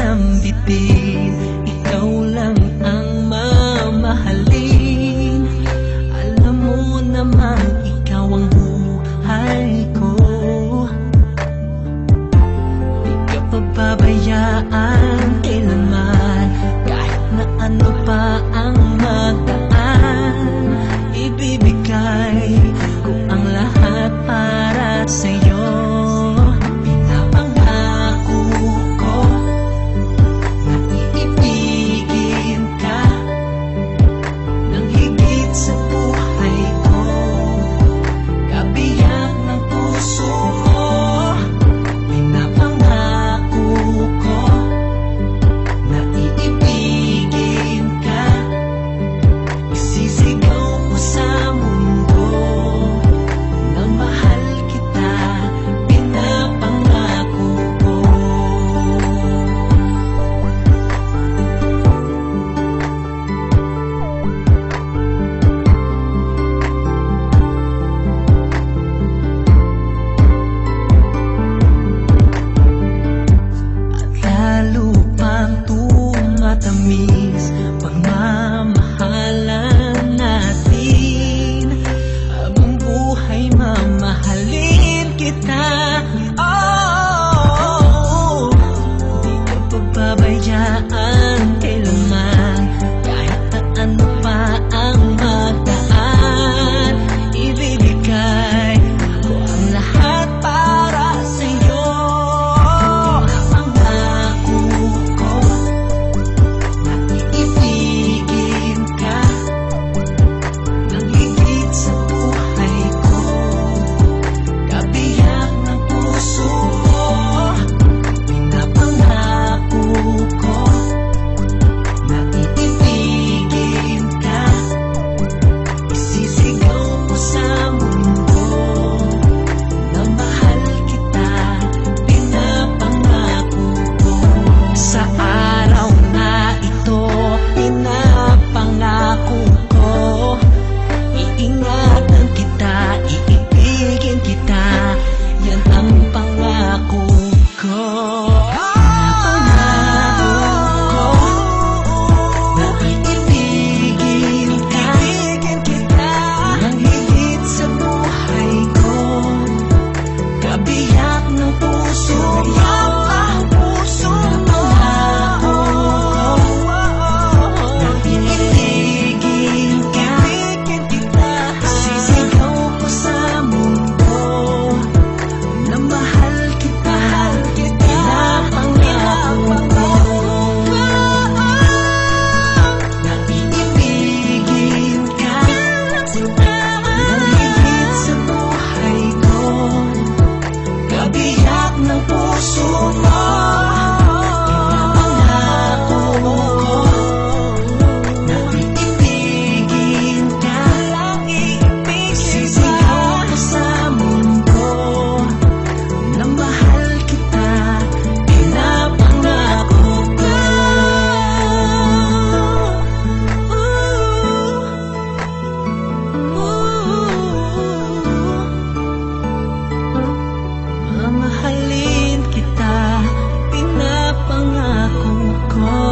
isang bituin, ikaw lang ang mamahalin. Alam mo naman ikaw ang buhay ko, di ka pababayaan kailanman. Kahit na ano pa ang magdaan, ibibigay ko ang lahat para sa'yo. Pinapangako ko na iibigin ka ng higit sa buhay ko, kabiyak ng puso ko. Pinapangako ko na iibigin ka, isisigaw ko sa mundo na mahal kita. Pinapangako ko. At lalo pang tumatamis pagmamahalan natin. Habang buhay mamahalin kita. Oh, di ka pababayaan kailanman. Kahit na ano pa ang magdaan, ibibigay ko ang lahat para sa'yo. Pinapangako ko na iibigin ka ng higit sa buhay ko, kabiyak ng puso ko. Pinapangako ko na iibigin ka, isisigaw ko sa mundo na mahal kita. Pinapangako ko. Sa araw na ito, pinapangako ko, iingatan kita, iibigin kita. Yan ang pangako ko. Pinapangako ko na iibigin ka ng higit sa buhay ko, kabiyak ng puso ko. Pinapangako ko na iibigin ka, isisigaw ko sa mundo na mahal kita. Pinapangako ko na iibigin ka ng higit sa buhay ko, kabiyak ng puso mo. Pinapangako ko na iibigin ka, isisigaw ko sa mundo na mahal kita. Pinapangako ko. Mamahalin kita. Pinapangako ko.